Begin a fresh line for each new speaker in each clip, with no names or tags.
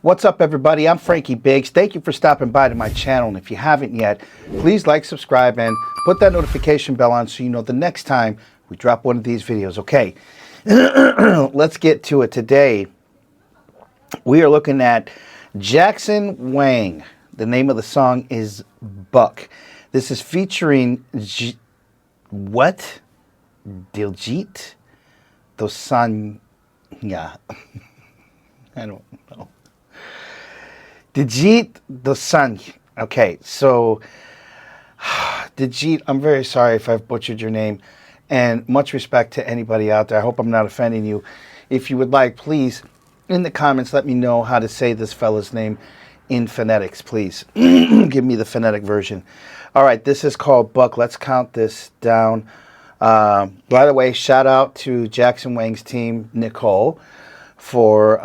What's up, everybody? I'm Frankie Biggz. Thank you for stopping by to my channel. And if you haven't yet, please like, subscribe, and put that notification bell on so you know the next time we drop one of these videos. Okay, let's get to it. Today, we are looking at JACKSONWANG. The name of the song is Buck. This is featuring Diljit Dosanjh. I don't know. Diljit Dosanjh. Okay, so Diljit, I'm very sorry if I've butchered your name, and much respect to anybody out there. I hope I'm not offending you. If you would like, please, in the comments, let me know how to say this fella's name in phonetics, please. Give me the phonetic version. All right, this is called Buck. Let's count this down. By the way, shout out to JACKSONWANG's team, Nicole, for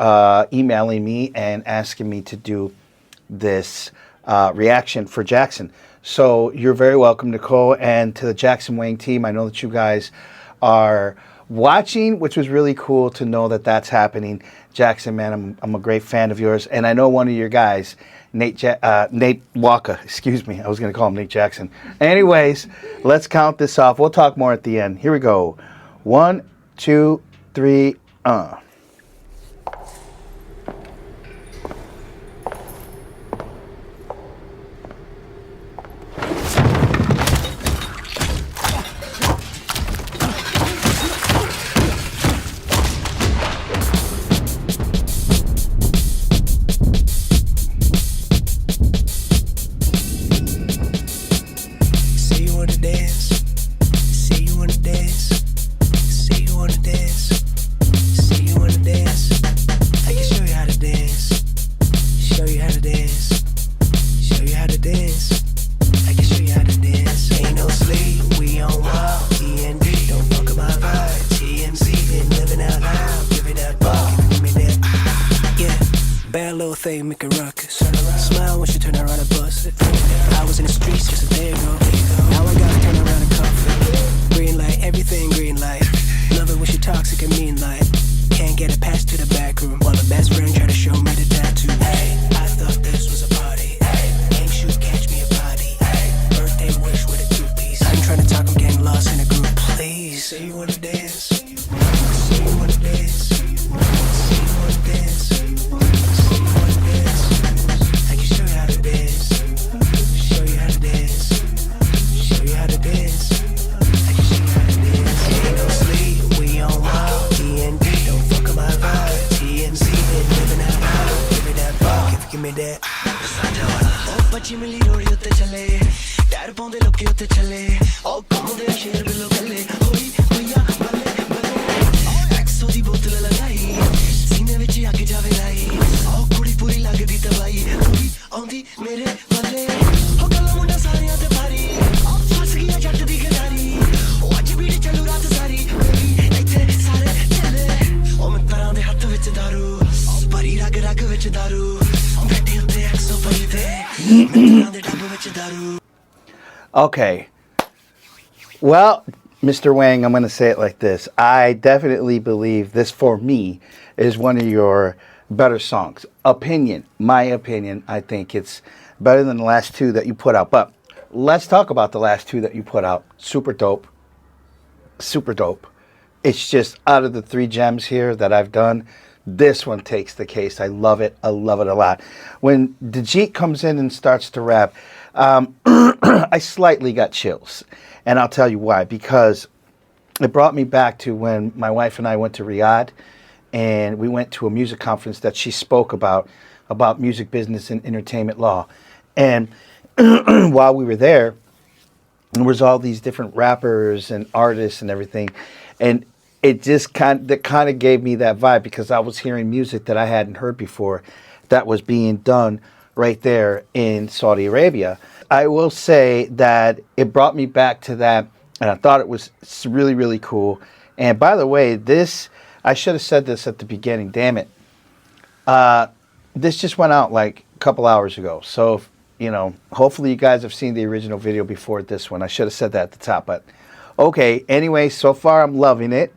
emailing me and asking me to do this reaction for Jackson. So you're very welcome, Nicole, and to the JACKSONWANG team. I know that you guys are watching, which was really cool to know that that's happening. Jackson, man, I'm a great fan of yours, and I know one of your guys, Nate Walker, excuse me, I was going to call him Nate Jackson. Anyways, let's count this off. We'll talk more at the end. Here we go. 1, 2, 3,
thing, make a ruckus. Smile when she turn around and bust it. I was in the streets, just there you go. Now I gotta turn around and cuff it. Green light, everything green light. Love it when she toxic and mean like. Can't get a pass to the back room while the best friend try to show me the tattoo. Hey, I thought this was a party. Hey, ain't you catch me a body. Hey, birthday wish with a two-piece. I ain't trying to talk, I'm getting lost in a group. Please, say you wanna dance. Say you wanna dance. बच्ची मिली रोड़ी उत्ते चले tyre पाउंदे लोकी उत्ते चले ओ कमदे शेर below गले होई होया बल्ले बल्ले एक्सो दी बोतल लगाई सीने विच आके जावे लाई ओ कुड़ी पूरी लगदी तबाई कुड़ी आंदी मेरे बल्ले ओ गल्ला मुंडा सारियां ते भारी ओ फस गया जट दी गडारी ओ अज भी चलू रात सारी इत्थे सारे चले ओ मित्तरां दे हत्थ विच दारू भरी रग रग विच दारू
Okay, well, Mr. Wang, I'm going to say it like this. I definitely believe this, for me, is one of your better songs. My opinion, I think it's better than the last two that you put out. But let's talk about the last two that you put out. Super dope. Super dope. It's just out of the 3 gems here that I've done, this one takes the case. I love it. I love it a lot. When Diljit comes in and starts to rap, I slightly got chills. And I'll tell you why. Because it brought me back to when my wife and I went to Riyadh, and we went to a music conference that she spoke about music business and entertainment law. And while we were there was all these different rappers and artists and everything. And it just kind of gave me that vibe, because I was hearing music that I hadn't heard before that was being done right there in Saudi Arabia. I will say that it brought me back to that, and I thought it was really, really cool. And by the way, this, I should have said this at the beginning, damn it. This just went out like a couple hours ago. So, you know, hopefully you guys have seen the original video before this one. I should have said that at the top, but okay. Anyway, so far I'm loving it.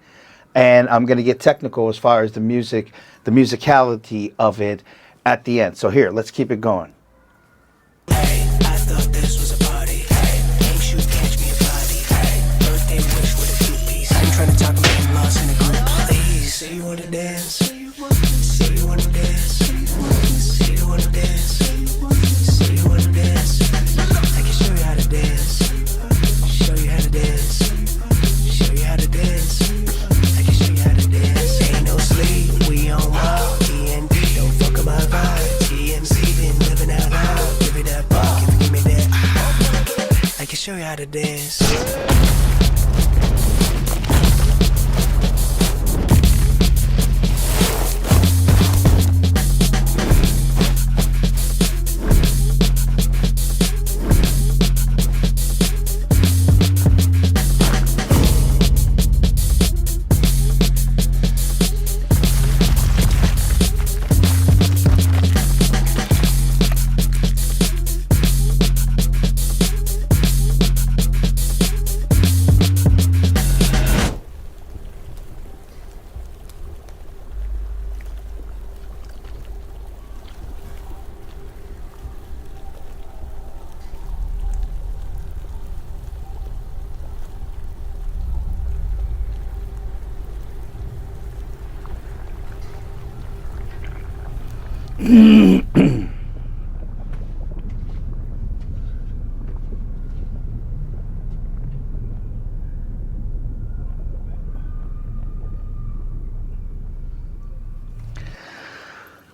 And I'm going to get technical as far as the music, the musicality of it, at the end. So here, let's keep it going.
Hey, I thought this was a party. Hey, can't you catch me a body? Hey, birthday wish with a cute piece. I ain't trying to talk about I'm lost in the group. Please, say you wanna dance. Say you wanna dance. Say you wanna dance. Say you wanna dance. I can show you how to dance. Show you how to dance. Show you how to dance. I can show you how to dance. Ain't no sleep, we on wild. TNT, don't fuck up my vibe. TMC been living out loud. Give it that buck, give me that. I can show you how to dance.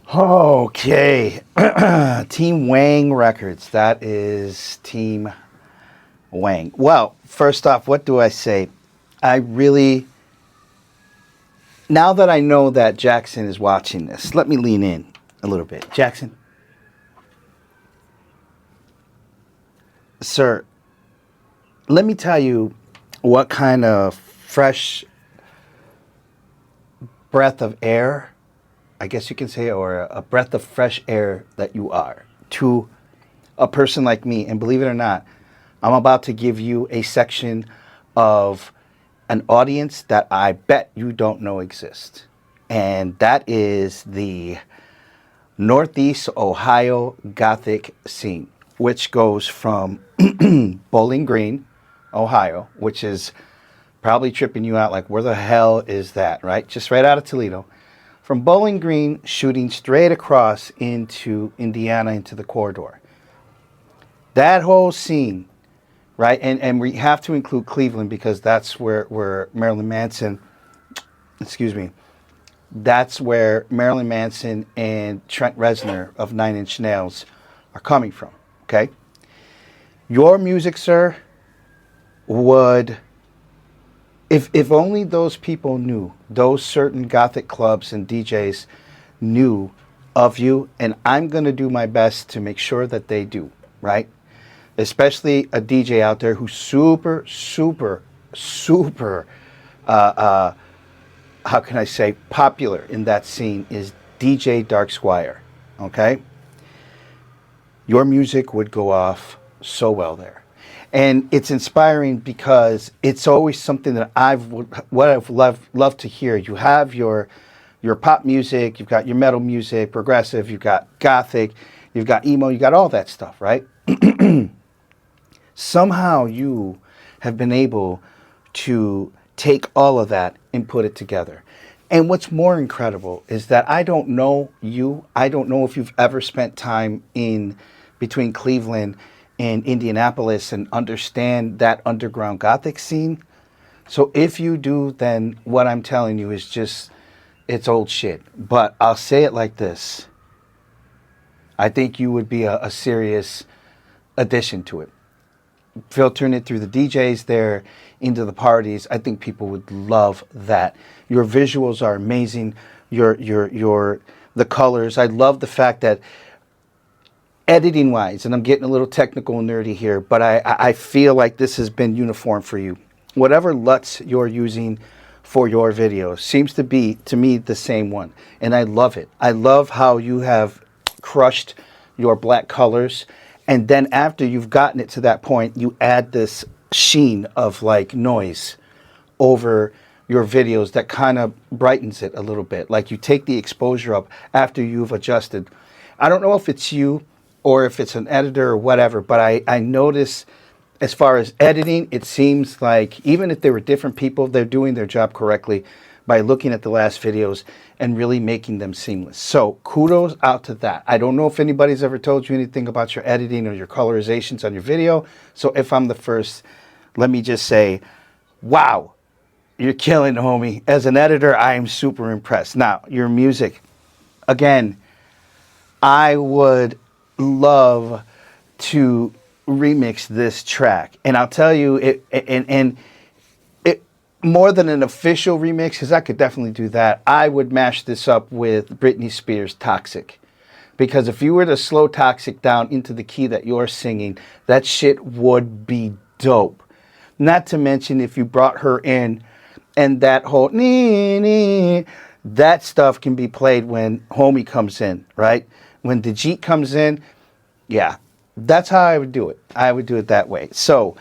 Okay, Team Wang Records. That is Team Wang. Well, first off, what do I say? I really, now that I know that Jackson is watching this, let me lean in a little bit. Jackson, sir, let me tell you what kind of fresh breath of air, I guess you can say, or a breath of fresh air that you are to a person like me. And believe it or not, I'm about to give you a section of an audience that I bet you don't know exists. And that is the Northeast Ohio Gothic scene, which goes from Bowling Green, Ohio, which is probably tripping you out like, where the hell is that, right? Just right out of Toledo. From Bowling Green, shooting straight across into Indiana, into the corridor. That whole scene, right? And we have to include Cleveland because that's where Marilyn Manson, excuse me, that's where Marilyn Manson and Trent Reznor of Nine Inch Nails are coming from, okay? Your music, sir, would... If only those people knew, those certain Gothic clubs and DJs knew of you, and I'm going to do my best to make sure that they do, right? Especially a DJ out there who's super, how can I say, popular in that scene is DJ Dark Squire, okay? Your music would go off so well there. And it's inspiring because it's always something that I've loved to hear. You have your pop music, you've got your metal music, progressive, you've got gothic, you've got emo, you got all that stuff, right? Somehow you have been able to take all of that and put it together. And what's more incredible is that I don't know you. I don't know if you've ever spent time in between Cleveland in Indianapolis and understand that underground Gothic scene. So if you do, then what I'm telling you is just, it's old shit. But I'll say it like this. I think you would be a serious addition to it. Filtering it through the DJs there into the parties, I think people would love that. Your visuals are amazing. The colors. I love the fact that editing wise, and I'm getting a little technical and nerdy here, but I feel like this has been uniform for you. Whatever LUTs you're using for your videos seems to be, to me, the same one. And I love it. I love how you have crushed your black colors. And then after you've gotten it to that point, you add this sheen of like noise over your videos that kind of brightens it a little bit. Like you take the exposure up after you've adjusted. I don't know if it's you or if it's an editor or whatever, but I notice as far as editing, it seems like even if they were different people, they're doing their job correctly by looking at the last videos and really making them seamless. So kudos out to that. I don't know if anybody's ever told you anything about your editing or your colorizations on your video. So if I'm the first, let me just say, wow, you're killing, homie. As an editor, I am super impressed. Now, your music, again, I would love to remix this track, and I'll tell you, it more than an official remix, because I could definitely do that. I would mash this up with Britney Spears' Toxic, because if you were to slow Toxic down into the key that you're singing, that shit would be dope. Not to mention if you brought her in, and that whole that stuff can be played when homie comes in, right? When Diljit comes in, yeah. That's how I would do it. I would do it that way. So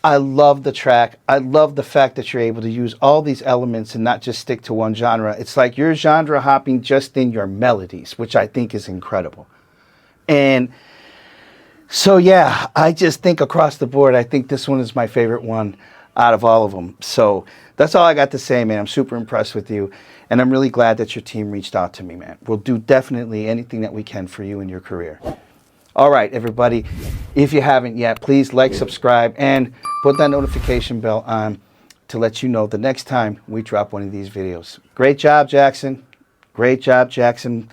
I love the track. I love the fact that you're able to use all these elements and not just stick to one genre. It's like you're genre hopping just in your melodies, which I think is incredible. And so, yeah, I just think across the board, I think this one is my favorite one out of all of them. So that's all I got to say, man. I'm super impressed with you. And I'm really glad that your team reached out to me, man. We'll do definitely anything that we can for you in your career. All right, everybody, if you haven't yet, please like, subscribe, and put that notification bell on to let you know the next time we drop one of these videos. Great job, Jackson. Great job, Jackson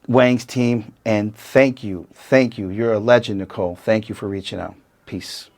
Wang's team. And thank you. Thank you. You're a legend, Nicole. Thank you for reaching out. Peace.